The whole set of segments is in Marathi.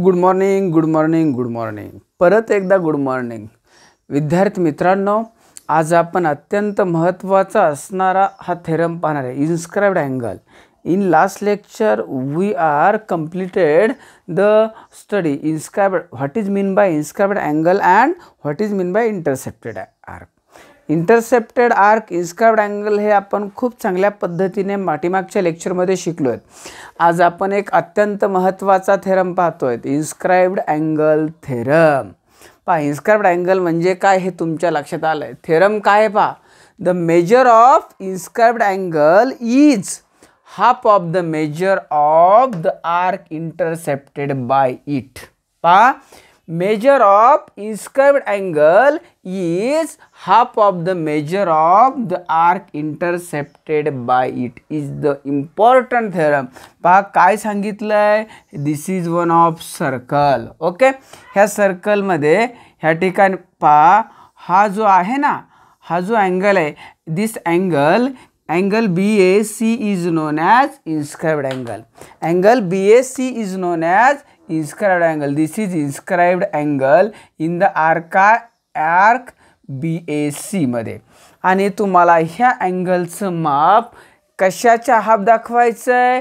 Good morning good morning good morning परत एकदा गुड मॉर्निंग विद्यार्थी मित्रांनो, आज आपण अत्यंत महत्त्वाचा असणारा हा थेरम पाहणार आहे, inscribed angle. In last lecture we are completed the study inscribed, what is mean by inscribed angle and what is mean by intercepted arc. Intercepted arc, inscribed angle हे आपण खूप चांगल्या पद्धतीने पाठीमागच्या लेक्चरमध्ये शिकलो आहेत. आज आपण एक अत्यंत महत्त्वाचा थेरम पाहतोय, इन्स्क्राइब्ड अँगल थेरम. पहा, इन्स्क्राइब्ड अँगल म्हणजे काय हे तुमच्या लक्षात आलं आहे. थेरम काय आहे पहा, the measure of inscribed angle is half of the measure of the arc intercepted bye it. पहा, measure of inscribed angle is half of the measure of the arc intercepted by it is the important theorem. पहा काय सांगितलंय, this is one of circle. Okay, ह्या सर्कल मध्ये ह्या ठिकाणी पहा, हा जो आहे ना, हा जो अँगल आहे, this angle BAC is known as inscribed angle. Angle BAC is known as inscribed angle. This is inscribed angle in the arc BAC मध्ये. आणि तुम्हाला ह्या अँगलचं माप कशाच्या हाफ दाखवायचं आहे,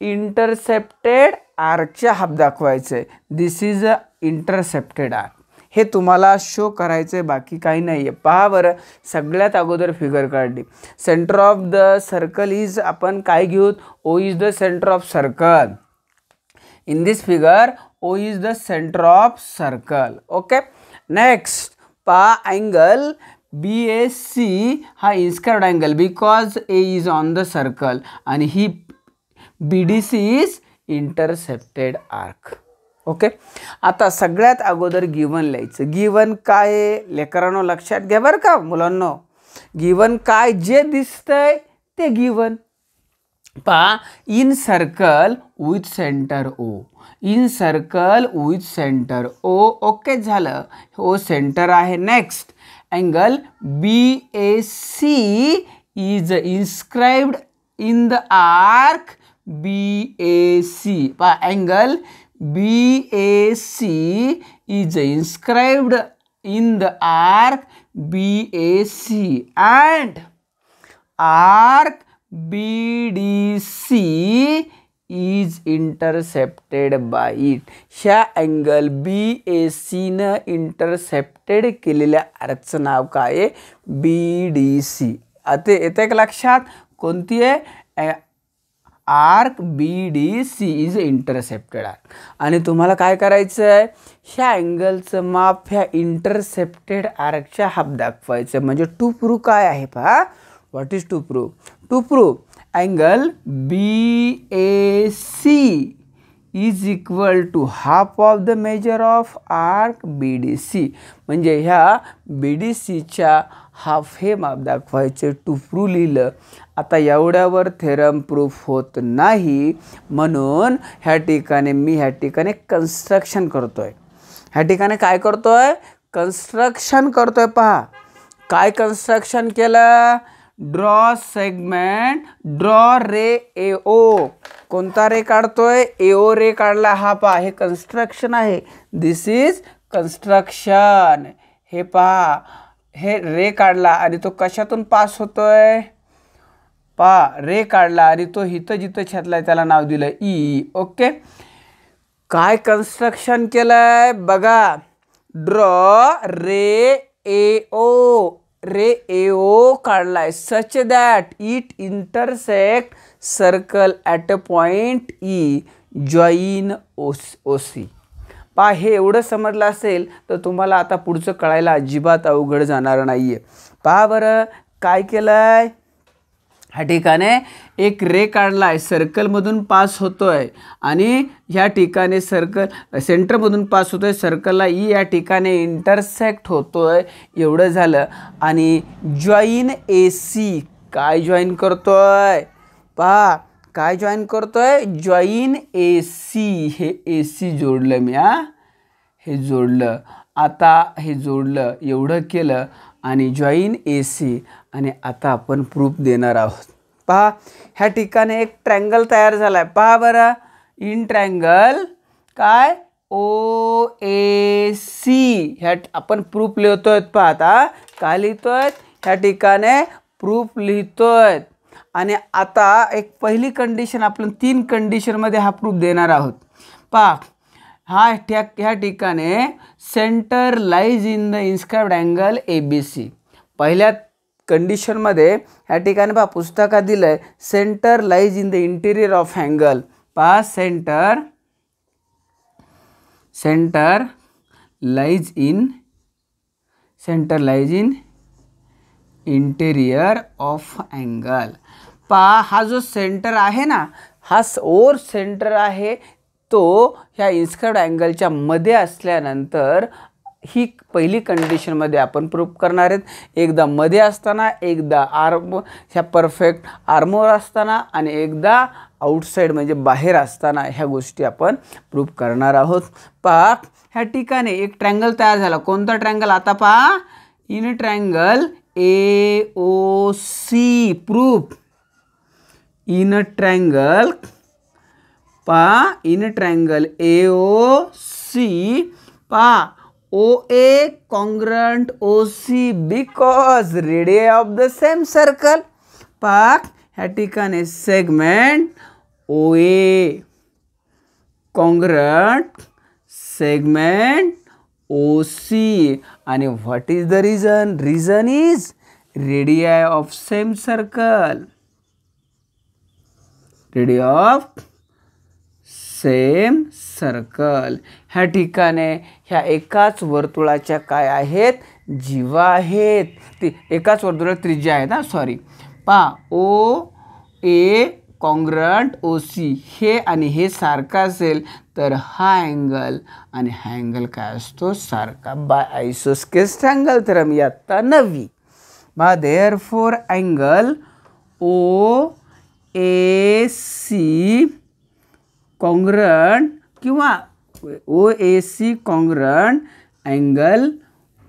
इंटरसेप्टेड आर्कच्या हाफ दाखवायचं आहे. दिस इज अ इंटरसेप्टेड आर्क. हे तुम्हाला शो करायचं आहे, बाकी काही नाही आहे. पहा बरं, सगळ्यात अगोदर फिगर काढली. Centre of the circle is, आपण काय घेऊ, O is the centre of circle. In this figure, O is the center of circle. Okay. Next, angle BAC ha inscribed angle because A is on the circle and he BDC is intercepted arc. Okay, आता सगळ्यात अगोदर गिवन लिहायचं. गिवन काय लेकरांनो लक्षात घ्या बरं का मुलांनो. गिवन काय जे दिसतंय ते गिवन. पहा, in circle with centre O, in circle with centre O. Okay झालं, ओ सेंटर आहे. Next, angle BAC is inscribed in the arc BAC. पहा, angle BAC is inscribed in the arc BAC and arc BDC is intercepted by it. ह्या अँगल BAC न इंटरसेप्टेड केलेल्या आर्कचं नाव काय आहे, BDC. आता येते का लक्षात, कोणती आहे, arc BDC is intercepted arc. आणि तुम्हाला काय करायचं आहे, ह्या अँगलचं माप ह्या इंटरसेप्टेड आर्कच्या हाफ दाखवायचं. म्हणजे टू प्रूव्ह काय आहे पहा, what is to prove. To prove angle BAC is equal to half of the measure of arc BDC. म्हणजे ह्या BDCच्या हाफ हे माप दाखवायचे. टू प्रूव्ह लिहिलं. आता एवढ्यावर थेरम प्रूफ होत नाही, म्हणून ह्या ठिकाणी मी ह्या ठिकाणी कन्स्ट्रक्शन करतोय. ह्या ठिकाणी काय करतोय, कन्स्ट्रक्शन करतोय. पहा काय कन्स्ट्रक्शन केलं, ड्रॉ सेगमेंट, ड्रॉ रे AO. कोणता रे काढतोय, AO रे काढला. हा पहा, हे कन्स्ट्रक्शन आहे. दिस इज कन्स्ट्रक्शन. हे पहा, हे रे काढला आणि तो कशातून पास होतोय, पहा रे काढला आणि तो इथं जिथं छेदलाय त्याला नाव दिलं E. ओके, काय कन्स्ट्रक्शन केलंय बघा, ड्रॉ रे AO. रे AO काढलाय such that it intersect circle at a point E join OC. पहा, हे एवढं समजलं असेल तर तुम्हाला आता पुढचं कळायला अजिबात अवघड जाणार नाही आहे. पहा बरं काय केलंय, ह्या ठिकाणी एक रे काढला आहे, सर्कलमधून पास होतोय आणि ह्या ठिकाणी सर्कल सेंटरमधून पास होतोय, सर्कलला E या ठिकाणी इंटरसेक्ट होतोय. एवढं झालं. आणि जॉईन AC, काय जॉईन करतोय, पहा काय जॉईन करतोय, जॉईन AC. हे AC जोडलं मी, हे जोडलं. आता हे जोडलं, एवढं केलं आणि जॉईन AC. आणि आता आपण प्रूफ देणार आहोत. पहा, ह्या ठिकाणी एक ट्रँगल तयार झाला आहे. पहा बरं, इन ट्रँगल काय ओ ए सी ह्या आपण प्रूफ लिहितोय पहा आता काय लिहितोय ह्या ठिकाणी प्रूफ लिहितोय आणि आता एक पहिली कंडिशन आपण 3 कंडिशनमध्ये हा प्रूफ देणार आहोत पहा ह्या ठिकाणी center lies in the inscribed angle A B C पहिल्या कंडिशनमध्ये ह्या ठिकाणी पहा पुस्तकात दिलंय center lies in the interior of angle पहा center lies in interior of angle पहा हा जो सेंटर आहे ना हा ओर सेंटर आहे तो ह्या इन्स्क्राइब्ड अँगलच्या मध्ये असल्यानंतर ही पहिली कंडिशनमध्ये आपण प्रूफ करणार आहेत एकदा मध्ये असताना एकदा ह्या परफेक्ट आर्मवर असताना आणि एकदा आउटसाइड म्हणजे बाहेर असताना ह्या गोष्टी आपण प्रूफ करणार आहोत पहा ह्या ठिकाणी एक ट्रायंगल तयार झाला कोणता ट्रायंगल आता पहा in triangle AOC proof in triangle पहा इन ट्रायंगल AOC पहा OA congruent OC because radii of the same circle पहा ह्या ठिकाणी segment OA congruent segment OC आणि what is the reason? Reason is radii of same circle. Radii of same circle ह्या ठिकाणी ह्या एकाच वर्तुळाच्या काय आहेत जीवा आहेत ती एकाच वर्तुळात त्रिज्या आहेत सॉरी पहा ओ ए कॉन्ग्रंट ओ सी हे आणि हे सारखा असेल तर हा अँगल आणि हा अँगल काय असतो सारखा बाय आयसोस्केल्स ट्रायंगल थेरम इयत्ता 9वी बा देअरफॉर अँगल ओ ए सी कॉन्ग्रंट किंवा OAC congruent angle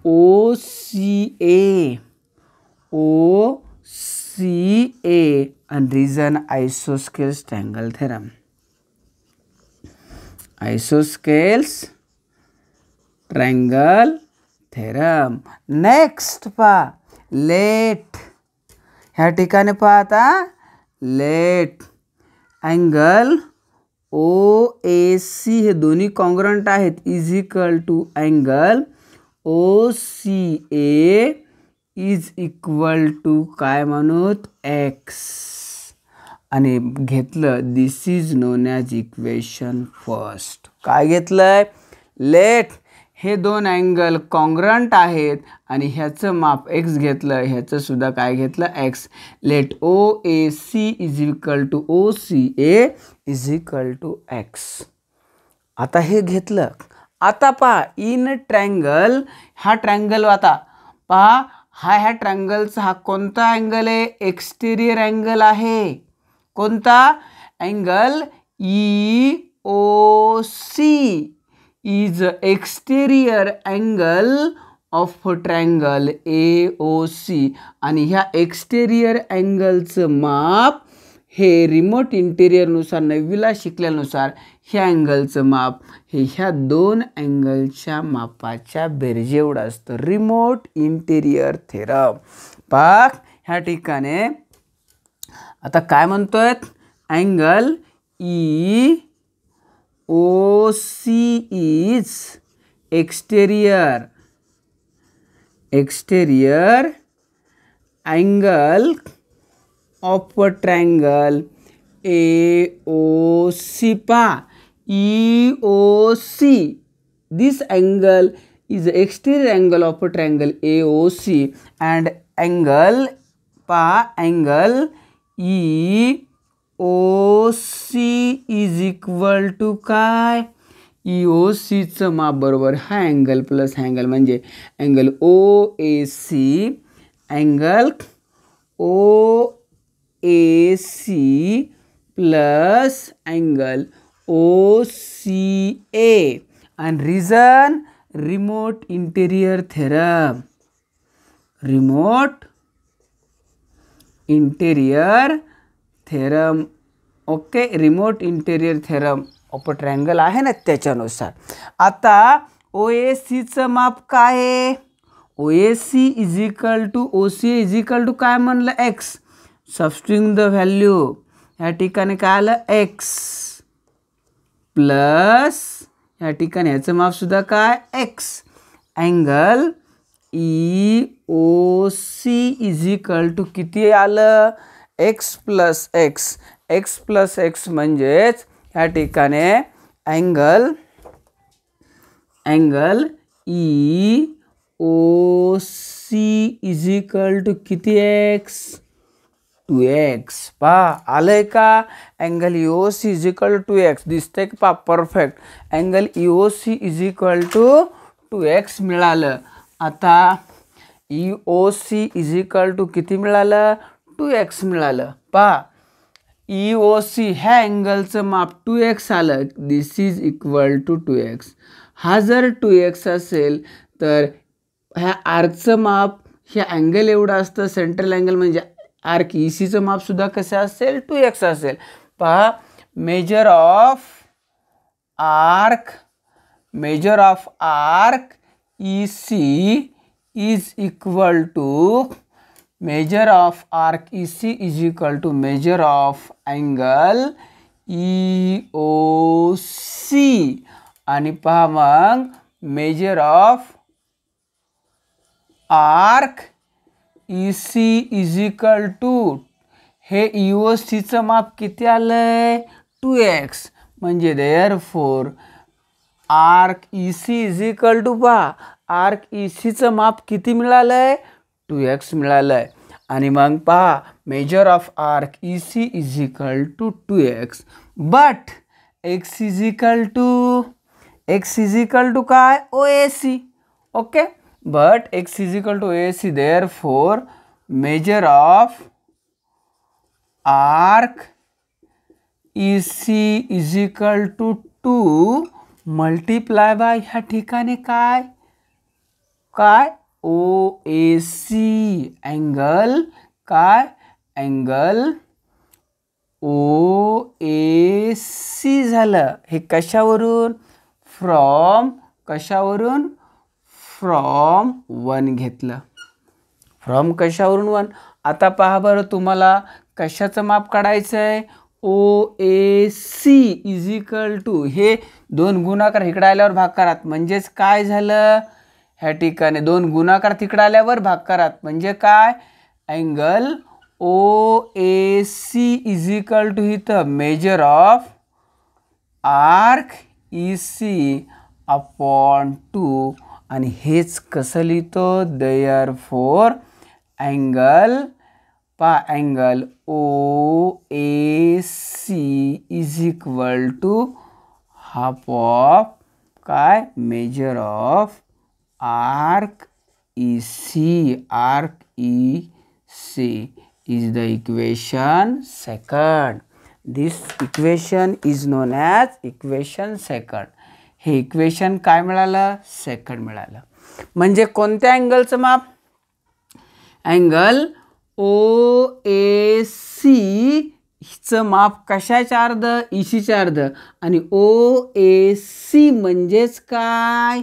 OCA and reason isosceles triangle theorem. Isosceles triangle theorem. Next पहा लेट ह्या ठिकाणी पहा आता लेट अँगल OAC हे दोन्ही कॉन्ग्रंट आहेत is equal to angle OCA is equal to काय म्हणूत एक्स आणि घेतलं this is known as equation first काय घेतलंय लेट हे दोन अँगल कॉन्ग्रंट आहेत आणि ह्याचं माप एक्स घेतलं ह्याचं सुद्धा काय घेतलं x let OAC is equal to OCA is equal to x आता हे घेतलं आता पहा इन ट्रायंगल हा ट्रायंगल आता पहा ह्या ट्रायंगलचा हा कोणता अँगल आहे एक्सटेरियर अँगल आहे कोणता angle EOC is exterior angle of triangle AOC आणि ह्या एक्सटेरियर अँगलचं माप हे रिमोट इंटेरियर नुसार 9वीला शिकल्यानुसार ह्या अँगलचं माप हे ह्या दोन अँगलच्या मापाच्या बेरजेएवढं असतं रिमोट इंटेरियर थेरम पहा ह्या ठिकाणी आता काय म्हणतोय angle OC is exterior angle of a triangle AOC pa EOC this angle is the exterior angle of a triangle AOC and angle OC is equal to काय EOC चं माप बरोबर हा अँगल प्लस हा अँगल म्हणजे angle OAC angle OAC plus angle OCA and reason remote interior theorem okay remote interior theorem of triangle आहे ना त्याच्यानुसार. आता OACचं माप काय आहे? OAC is equal to OCA is equal to काय म्हणलं? x. सबस्टिट्यूटिंग द व्हॅल्यू या ठिकाणी काय आलं? x प्लस या ठिकाणी ह्याचं माप सुद्धा काय? x. Angle EOC is equal to किती आलं? x plus x. x plus x म्हणजेच या ठिकाणी angle EOC is equal to किती x? 2x. पहा आलंय का? Angle EOC is equal to 2x दिसतंय का? Perfect. Angle EOC is equal to 2x मिळालं. आता EOC इज इक्वल टू किती मिळालं? 2x मिळालं. पहा EOC ह्या अँगलचं माप 2x आलं. दिस इज इक्वल टू 2x. हा जर 2x असेल तर ह्या आर्कचं माप ह्या अँगल एवढं असतं. सेंट्रल अँगल म्हणजे आर्क ECचं माप सुद्धा कसं असेल? 2x असेल. पहा measure of arc EC is equal to measure of arc EC is equal to measure of angle EOC. आणि पहा मग measure of arc EC is equal to हे EOCचं माप किती आलंय? 2x. म्हणजे therefore arc EC is equal to पहा arc ECचं माप किती मिळालंय? 2x मिळालंय. आणि मग पहा measure of arc EC is equal to 2x. But x is equal to काय? OAC. Okay. But x is equal to OAC. Therefore measure of arc EC is equal to 2 multiply by ह्या ठिकाणी काय? OAC अँगल काय? अँगल OAC झालं. हे कशावरून? फ्रॉम 1 घेतलं. फ्रॉम कशावरून 1? आता पहा बरं तुम्हाला कशाचं माप काढायचं आहे? OAC इज इक्वल टू हे 2 गुणाकार इकडे आल्यावर भागाकारात म्हणजेच काय झालं? ह्या ठिकाणी 2 गुणाकार तिकडे आल्यावर भागाकारात म्हणजे काय? Angle OAC is equal to इथं measure of arc EC upon 2. आणि हेच कसं लिहितो? Therefore angle OAC is equal to half of काय? Measure of arc EC is the equation second. This equation is known as equation second. हे इक्वेशन काय मिळालं? सेकंड मिळालं. म्हणजे कोणत्या अँगलचं माप? अँगल OAC चं माप कशाच्या अर्ध? ECच्या अर्ध. आणि OAC म्हणजेच काय?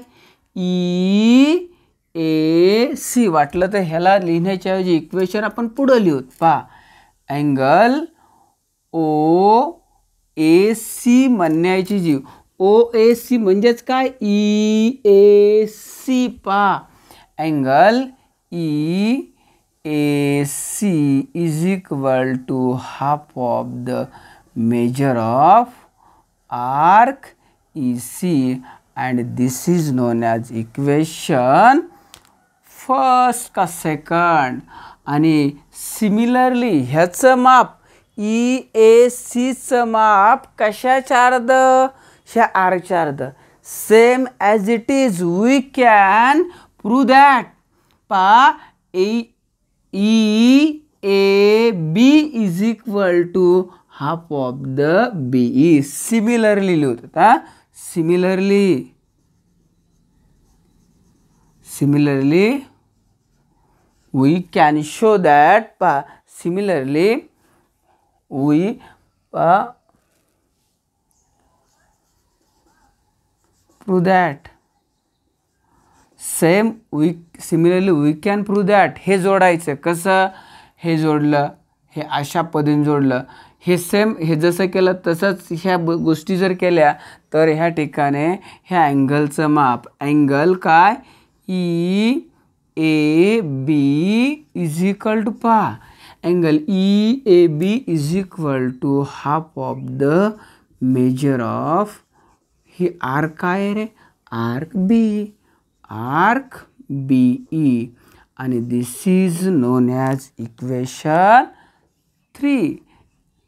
EAC. वाटलं तर ह्याला लिहिण्याच्या ऐवजी इक्वेशन आपण पुढे लिहूत. पहा अँगल OAC म्हणण्याची जी OAC म्हणजेच काय? EAC. पहा angle EAC is equal to half of the measure of arc EC. and this is known as equation first का second. आणि सिमिलरली ह्याचं माप EACचं माप कशाच्या अर्ध? ह्या आर्कच्या अर्ध. Same as it is we can prove that. पहा EAB is equal to half of the BE. Similarly लिहूत. Similarly, we can show that. Similarly, we prove that. Similarly we can prove that. हे जोडायचं कसं, हे जोडलं, हे अशा पद्धतीने जोडलं, हे सेम हे जसं केलं तसंच ह्या गोष्टी जर केल्या तर ह्या ठिकाणी ह्या अँगलचं माप, अँगल काय EAB इज इक्वल टू पहा, angle EAB is equal to half of the measure of, ही आर्क काय रे, आर्क BE आणि this is known as equation 3.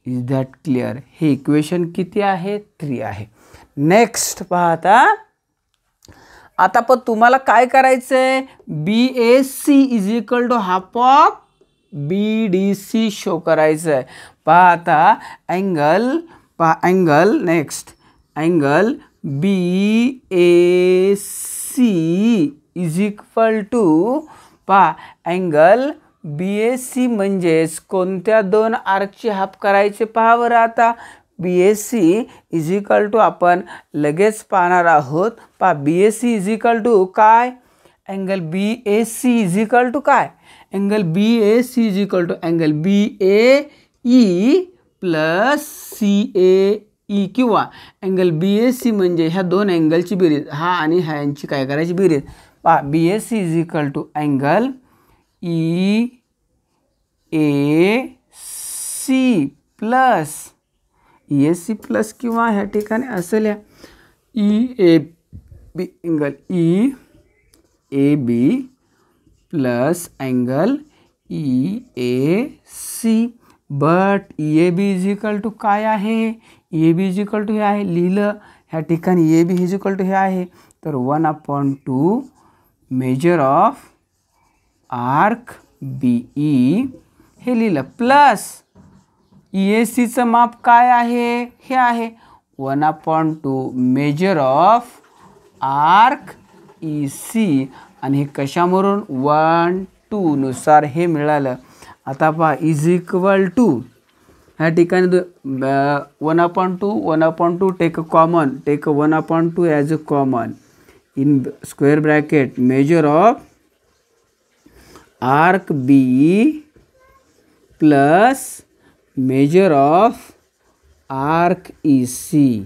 Is that clear. हे इक्वेशन किती आहे, 3 आहे. नेक्स्ट पहा आता पण तुम्हाला काय करायचं आहे, BAC is equal to half of BDC show करायचं आहे. पहा आता angle next angle BAC is equal to पहा अँगल BAC म्हणजेच कोणत्या दोन आर्कची हाफ करायचे पहा बरं. आता BAC इज इक्वल टू आपण लगेच पाहणार आहोत. पहा BAC इज इक्वल टू काय, angle BAC is equal to काय, angle BAC is equal to angle BAE plus CAE किंवा अँगल BAC म्हणजे ह्या दोन अँगलची बेरीज, हा आणि ह्या यांची काय करायची बेरीज. पहा BAC is equal to angle EAC plus किंवा ह्या ठिकाणी असेल EAB angle EAB plus angle EAC. But EAB is equal to काय आहे, EAB इज इक्वल टू हे आहे, लिहिलं ह्या ठिकाणी EAB इज इक्वल टू हे आहे, तर 1/2 मेजर ऑफ आर्क BE हे लिहिलं, प्लस EACचं माप काय आहे, हे आहे 1/2 मेजर ऑफ आर्क EC आणि हे कशावरून 1, 2 नुसार हे मिळालं. आता पहा इज इक्वल टू ह्या ठिकाणी 1/2 take common, take 1/2 as a common in square bracket measure of arc BE plus measure of arc EC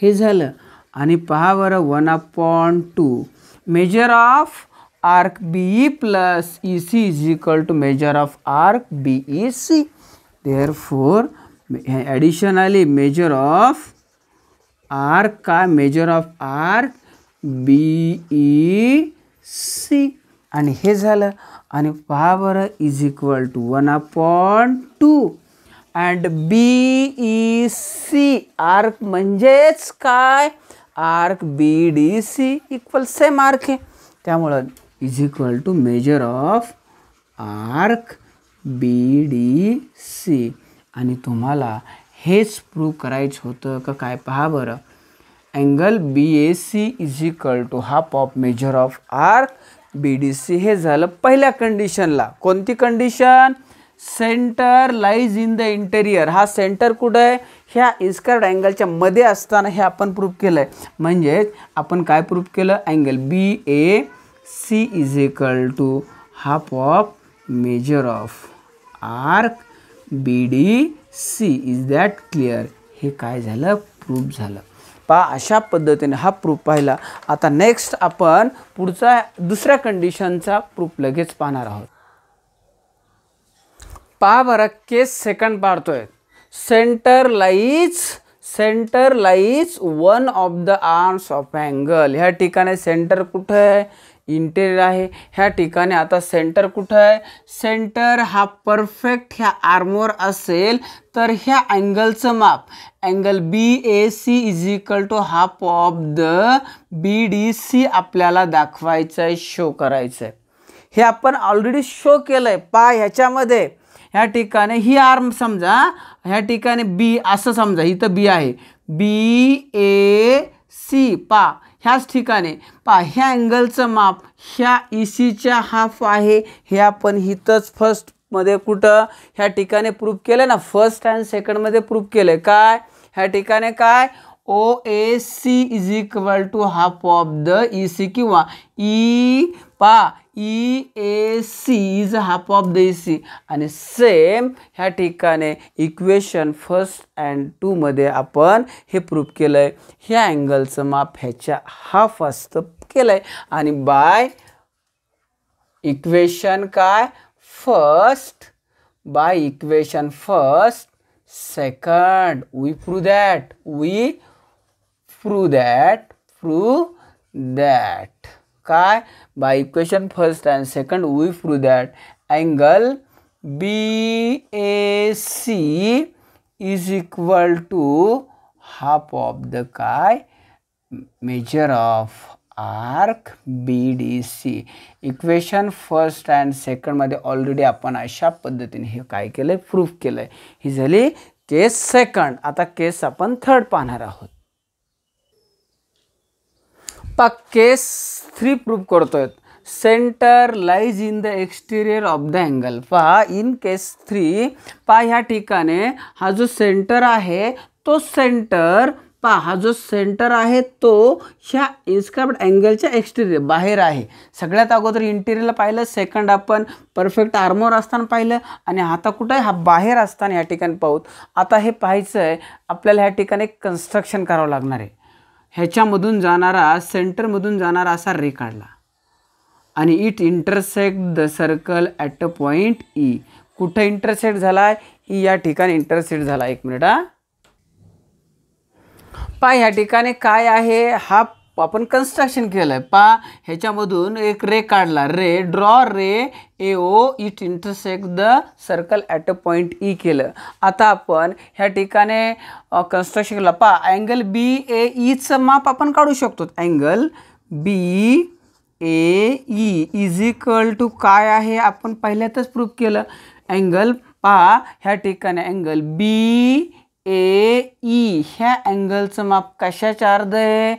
हे झालं. आणि पहा बरं 1/2 मेजर of arc BE plus EC is equal to measure of arc BEC. Therefore additionally measure of arc का, मेजर ऑफ आर्क BEC आणि हे झालं. आणि पहा बरं is equal to 1/2 and BEC arc म्हणजेच काय, arc BDC equal same arc आहे, त्यामुळं is equal to measure of arc BDC. आणि तुम्हाला हेच प्रूव्ह करायचं होतं का काय, पहा बरं angle BAC is equal to half of measure of arc BDC हे झालं पहिल्या कंडिशनला. कोणती condition, centre lies in the interior. हा सेंटर कुठं आहे, ह्या इस्कर्ड अँगलच्या मध्ये असताना हे आपण प्रूव्ह केलं आहे. म्हणजेच आपण काय प्रूव्ह केलं, angle BAC is equal to half of measure of arc BDC. Is that clear. हे काय झालं, प्रूव्ह झालं. पहा अशा पद्धतीने हा प्रूफ पाहिला. आता नेक्स्ट आपण पुढचा दुसऱ्या कंडिशनचा प्रूफ लगेच पाहणार आहोत. पहा बरं केस सेकंड पाहतोय. Centre lies one of the arms of angle. ह्या ठिकाणी सेंटर कुठं आहे, इंटेरियर आहे. ह्या ठिकाणी आता सेंटर कुठं आहे, सेंटर हा परफेक्ट ह्या आर्मवर असेल तर ह्या अँगलचं माप angle BAC is equal to half of the BDC आपल्याला दाखवायचं आहे, शो करायचं आहे. हे आपण ऑलरेडी शो केलं आहे. पहा ह्याच्यामध्ये ह्या ठिकाणी ही आर्म समजा, ह्या ठिकाणी B असं समजा, इथं B आहे BAC. पहा ह्याच ठिकाणी पहा ह्या अँगलचं माप ह्या ECच्या हाफ आहे. हे आपण इथंच फर्स्टमध्ये कुठं ह्या ठिकाणी प्रूफ केलं ना, फर्स्ट अँड सेकंडमध्ये प्रूफ केलं. काय ह्या ठिकाणी काय OAC is equal to half of the EC किंवा EAC is half of the EC. आणि सेम ह्या ठिकाणी इक्वेशन 1 and 2 मध्ये आपण हे प्रूफ केलंय. ह्या अँगलचं माप ह्याच्या हाफ असतं केलंय. आणि बाय इक्वेशन काय first, by equation first, second we prove that काय by equation first and second we prove that angle BAC is equal to half of the काय measure of arc BDC. Equation first and second मध्ये ऑलरेडी आपण अशा पद्धतीने हे काय केलंय प्रूफ केलंय. ही झाली केस सेकंड. आता केस आपण थर्ड पाहणार आहोत. केस 3 प्रूफ करतोय. Center lies in the exterior of the angle. In case 3 ह्या ठिकाणी हा जो सेंटर आहे तो सेंटर हा जो सेंटर आहे तो ह्या इन्स्क्राइब्ड अँगलच्या एक्सटिरियर बाहेर आहे. सगळ्यात अगोदर इंटिरियरला पाहिलं, सेकंड आपण परफेक्ट आर्मोर असताना पाहिलं आणि आता कुठं आहे हा बाहेर असताना या ठिकाणी पाहूत. आता हे पाहायचं आहे आपल्याला ह्या ठिकाणी कन्स्ट्रक्शन करावं लागणार आहे. ह्याच्यामधून जाणारा सेंटरमधून जाणारा असा रे काढला आणि it intersect the circle at a point E. कुठं इंटरसेक्ट झाला आहे? E या ठिकाणी इंटरसेक्ट झाला. एक मिनिट ह्या ठिकाणी काय आहे हा आपण कन्स्ट्रक्शन केलंय. ह्याच्यामधून एक रे काढला. Draw ray AO it intersect the circle at a point E केलं. आता आपण ह्या ठिकाणी कन्स्ट्रक्शन केलं. अँगल BAEचं माप आपण काढू शकतो. Angle BAE is equal to काय आहे आपण पहिल्यातच प्रूफ केलं. अँगल ह्या ठिकाणी अँगल BAE ह्या अँगलचं माप कशाच्या अर्ध आहे?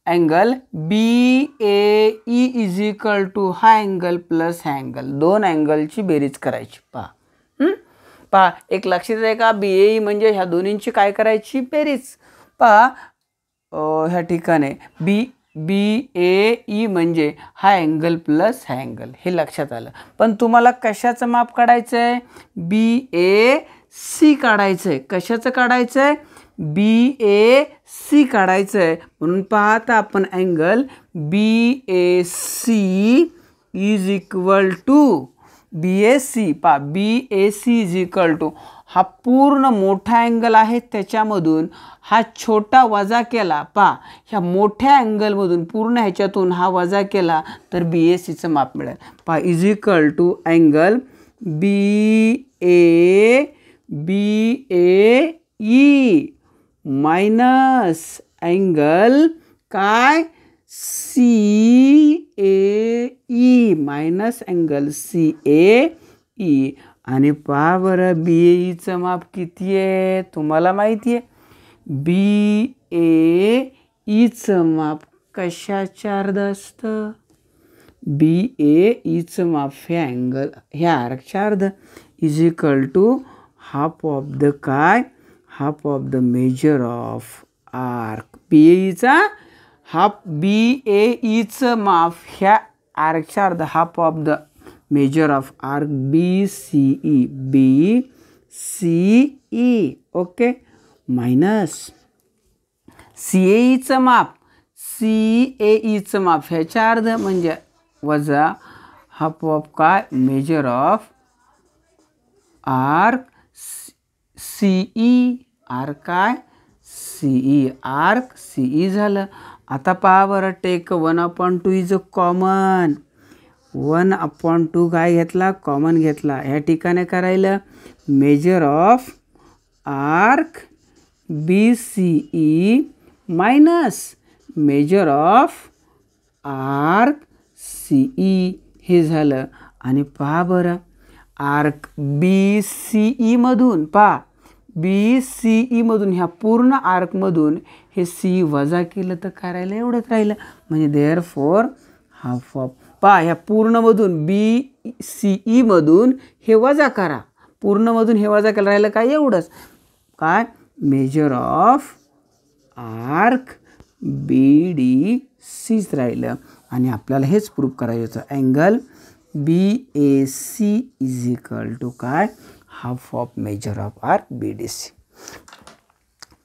Angle BAE is equal to हा अँगल प्लस हा अँगल, दोन अँगलची बेरीज करायची. एक लक्षात आहे का? BAE म्हणजे ह्या दोन्हींची काय करायची बेरीज. ह्या ठिकाणी BAE म्हणजे हा अँगल प्लस हा अँगल, हे लक्षात आलं. पण तुम्हाला कशाचं माप काढायचं आहे? BAC काढायचं आहे. कशाचं काढायचं आहे? BAC काढायचं आहे. म्हणून पाहता आपण angle BAC is equal to BAC is equal to हा पूर्ण मोठा अँगल आहे त्याच्यामधून हा छोटा वजा केला. ह्या मोठ्या अँगलमधून पूर्ण ह्याच्यातून हा वजा केला तर BACचं माप मिळेल. Is equal to angle BAE minus angle काय CAE मायनस अँगल CAE. आणि पहा बरं BAEचं माप किती आहे तुम्हाला माहिती आहे? BAEचं माप कशाच्या अर्ध असतं? BAEचं माप हे अँगल ह्या आर्कच्या अर्ध is equal to half of the काय? Half of the measure of arc. BAEचं माप ह्या आर्कच्या अर्ध half of the measure of arc BCE. Okay. Minus CAEचं माप ह्याच्या अर्ध म्हणजे वजा हाफ ऑफ काय? Measure of arc CE. Arc काय? CE. आर्क CE झालं. आता पहा बरं, टेक 1/2 इज अ कॉमन. 1/2 काय घेतला? कॉमन घेतला. ह्या ठिकाणी करायला measure of arc BCE minus measure of arc CE हे झालं. आणि पहा बरं आर्क BCE मधून BCE मधून ह्या पूर्ण आर्कमधून हे CE वजा केलं तर करायला एवढंच राहिलं. म्हणजे देअर फोर हाफ ऑफ ह्या पूर्णमधून BCE मधून हे वजा करा. पूर्णमधून हे वजा केलं राहिलं काय? एवढंच काय? मेजर ऑफ आर्क BDCच राहिलं आणि आपल्याला हेच प्रूव्ह करायचं angle BAC is equal to काय half of measure of arc BDC.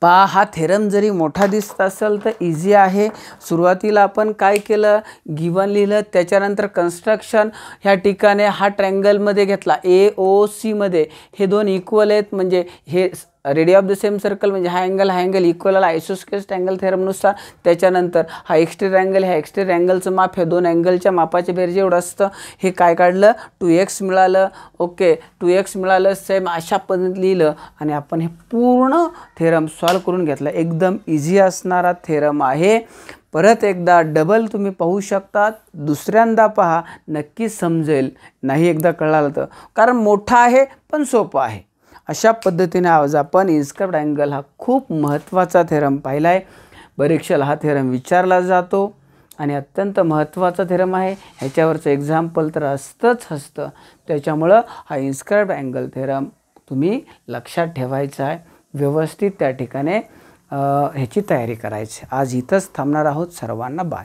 पहा हा थेरम जरी मोठा दिसत असेल तर इझी आहे. सुरुवातीला आपण काय केलं गिवन लिहिलं त्याच्यानंतर कन्स्ट्रक्शन ह्या ठिकाणी हा ट्रँगलमध्ये घेतला AOC मध्ये हे दोन इक्वल आहेत म्हणजे हे radius of the same circle म्हणजे हा अँगल इक्वल आला आयसोस्केल्स अँगल थेरमनुसार. त्याच्यानंतर हा एक्सटेरियर अँगल ह्या एक्सटेरियर अँगलचं माप हे दोन अँगलच्या मापाचे बेरजे एवढं असतं. हे काय काढलं 2x मिळालं. ओके 2x मिळालं सेम अशा पद्धतीने लिहिलं आणि आपण हे पूर्ण थेरम सॉल्व करून घेतला. एकदम इझी असणारा थेरम आहे. परत एकदा डबल तुम्ही पाहू शकतात. दुसऱ्यांदा पहा नक्की समजेल नाही एकदा कळालं तर कारण मोठा आहे पण सोपं आहे. अशा पद्धतीने आज आपण इन्स्कर्व्ड अँगल हा खूप महत्त्वाचा थेरम पाहिला आहे. परीक्षेला हा थेरम विचारला जातो आणि अत्यंत महत्त्वाचा थेरम आहे. ह्याच्यावरचं एक्झाम्पल तर असतं. त्याच्यामुळं हा इन्स्कर्व्ड अँगल थेरम तुम्ही लक्षात ठेवायचा आहे. व्यवस्थित त्या ठिकाणी ह्याची तयारी करायची. आज इथंच थांबणार आहोत. सर्वांना बाय.